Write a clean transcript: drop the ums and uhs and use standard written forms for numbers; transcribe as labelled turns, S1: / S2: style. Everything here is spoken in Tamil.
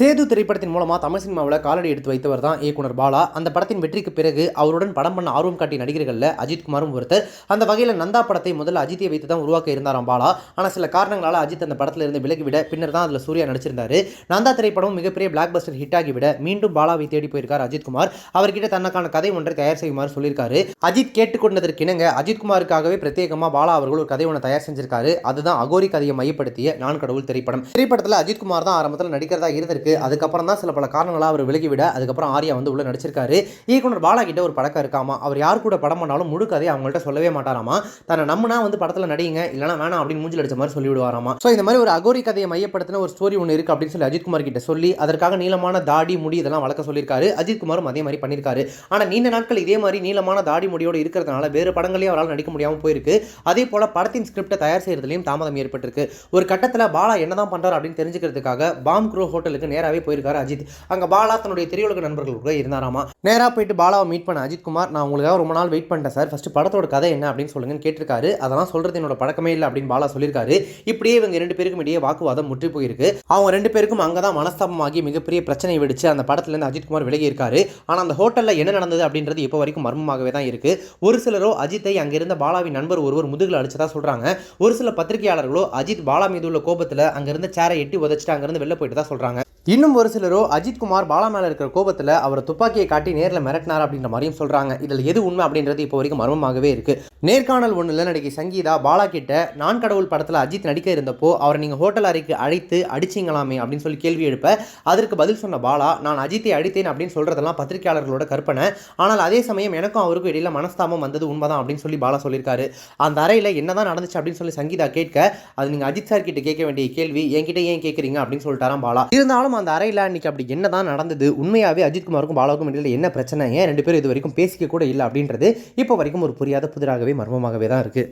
S1: சேது திரைப்படத்தின் மூலமாக தமிழ் சினிமாவில் காலடி எடுத்து வைத்தவர் தான் இயக்குனர் பாலா. அந்த படத்தின் வெற்றிக்கு பிறகு அவருடன் படம் பண்ண ஆர்வம் காட்டிய நடிகர்களில் அஜித்குமாரும் ஒருத்தர். அந்த வகையில் நந்தா படத்தை முதல்ல அஜித்தை வைத்து தான் உருவாக்க இருந்தாராம் பாலா. ஆனால் சில காரணங்களால் அஜித் அந்த படத்தில் இருந்து விலகிவிட பின்னர் தான் அதில் சூர்யா நடிச்சிருந்தாரு. நந்தா திரைப்படம் மிகப்பெரிய பிளாக் பஸ்டர் ஹிட் ஆகிவிட மீண்டும் பாலாவை தேடி போயிருக்கார் அஜித்குமார். அவர்கிட்ட தனக்கான கதை ஒன்றை தயார் செய்யுமாறு சொல்லியிருக்காரு. அஜித் கேட்டுக்கொண்டதற்கிணங்க அஜித்குமாருக்காகவே பிரத்யேகமாக பாலா அவர்கள் ஒரு கதை ஒன்று தயார் செஞ்சிருக்காரு. அதுதான் அகோரி கதையை மையப்படுத்திய நான் கடவுள் திரைப்படம். திரைப்படத்தில் அஜித்குமார் தான் ஆரம்பத்தில் நடிக்கிறதா இருந்திருக்கு. அதுக்கப்புறம் தான் சில பல காரணங்களாக அவர் விலகிவிட அதுக்கப்புறம் ஆர்யா வந்து உள்ள நடிச்சிருக்காரு. இயக்குனர் பாலா கிட்ட ஒரு பழக்கம் இருக்காமா, அவர் யார் கூட படம் பண்ணாலும் முழு கதையை அவங்கள்ட்ட சொல்லவே மாட்டாராமா. தன்னை நம்மனா வந்து படத்தில் நடிங்க, இல்லைனா வேணாம் அப்படின்னு மூஞ்சில் அடிச்ச மாதிரி சொல்லிவிடுவாராமா. ஸோ இந்த மாதிரி ஒரு அகோரி கதையை மையப்படுத்தின ஒரு ஸ்டோரி ஒன்று இருக்கு அப்படின்னு சொல்லி அஜித்குமார் கிட்ட சொல்லி அதற்காக நீளமான தாடி முடி இதெல்லாம் வளர்க்க சொல்லியிருக்காரு. அஜித்குமாரும் அதே மாதிரி பண்ணியிருக்காரு. ஆனால் நீண்ட நாட்கள் இதே மாதிரி நீளமான தாடி முடியோடு இருக்கிறதுனால வேறு படங்களையும் அவரால் நடிக்க முடியாமல் போயிருக்கு. அதே போல படத்தின் ஸ்கிரிப்டை தயார் செய்யறதுலையும் தாமதம் ஏற்பட்டிருக்கு. ஒரு கட்டத்தில் பாலா என்னதான் பண்றாரு அப்படின்னு தெரிஞ்சுக்கிறதுக்காக பாம் க்ரோ ஹோட்டலுக்கு நேராகவே போயிருக்காரு அஜித். அங்க பாலா தன்னுடைய திரையுலக நண்பர்கள் கூட இருந்தாராமா. நேரா போயிட்டு பாலாவை மீட் பண்ண அஜித்குமார், நான் உங்களுக்காக ரொம்ப நாள் வெயிட் பண்ணிட்டேன் சார், ஃபர்ஸ்ட் படத்தோட கதை என்ன அப்படின்னு சொல்லுங்கன்னு கேட்டிருக்காரு. அதெல்லாம் சொல்றது என்னோட பழக்கமே இல்லை அப்படின்னு பாலா சொல்லியிருக்காரு. இப்படியே இவங்க ரெண்டு பேருக்கும் இடையே வாக்குவாதம் முற்றி போயிருக்கு. அவங்க ரெண்டு பேருக்கும் அங்கதான் மனஸ்தாபமாகி மிகப்பெரிய பிரச்சனை வெடிச்சு அந்த படத்துல இருந்து அஜித்குமார் விலகி இருக்காரு. ஆனா அந்த ஹோட்டல்ல என்ன நடந்தது அப்படின்றது இப்போ வரைக்கும் மர்மமாகவே தான் இருக்கு. ஒரு சிலரோ அஜித்தை அங்கிருந்த பாலாவின் நண்பர் ஒருவர் முதுகில் அடிச்சதா சொல்றாங்க. ஒரு சில பத்திரிகையாளர்களோ அஜித் பாலா மீது உள்ள கோபத்துல அங்கிருந்த சேரை எட்டி உதச்சிட்டு அங்கிருந்து வெளில போயிட்டு தான் சொல்றாங்க. இன்னும் ஒரு சிலரோ அஜித்குமார் பாலா மேல இருக்கிற கோபத்தில் அவரை துப்பாக்கியை காட்டி நேரில் மிரட்டினார் அப்படின்ற மாதிரியும் சொல்றாங்க. இதில் எது உண்மை அப்படின்றது இப்போ வரைக்கும் மர்மமாகவே இருக்கு. நேர்காணல் ஒன்றில் நடிகை சங்கீதா பாலா கிட்ட நான் கடவுள் படத்தில் அஜித் நடிக்க இருந்தப்போ அவரை நீங்கள் ஹோட்டல் அறைக்கு அழைத்து அடிச்சிங்களாமே அப்படின்னு சொல்லி கேள்வி எழுப்ப அதற்கு பதில் சொன்ன பாலா, நான் அஜித்தை அடித்தேன் அப்படின்னு சொல்றதெல்லாம் பத்திரிகையாளர்களோட கற்பனை, ஆனால் அதே சமயம் எனக்கும் அவருக்கும் இடையில மனஸ்தாபம் வந்தது உண்மைதான் அப்படின்னு சொல்லி பாலா சொல்லியிருக்காரு. அந்த அறையில் என்னதான் நடந்துச்சு அப்படின்னு சொல்லி சங்கீதா கேட்க, அது நீங்கள் அஜித் சார் கிட்ட கேட்க வேண்டிய கேள்வி என்கிட்ட ஏன் கேட்குறீங்க அப்படின்னு சொல்லிட்டாராம் பாலா. இருந்தாலும் அந்த அறையில் அன்னைக்கு அப்படி என்னதான் நடந்தது, உண்மையாவே அஜித்குமாருக்கும் பாலாவுக்கும் இடையில என்ன பிரச்சனை, ஏன் ரெண்டு பேரும் இது வரைக்கும் பேசிக்க கூட இல்லை அப்படின்றது இப்போ வரைக்கும் ஒரு புரியாத புதிராகவே மர்மமாகவே தான் இருக்கு.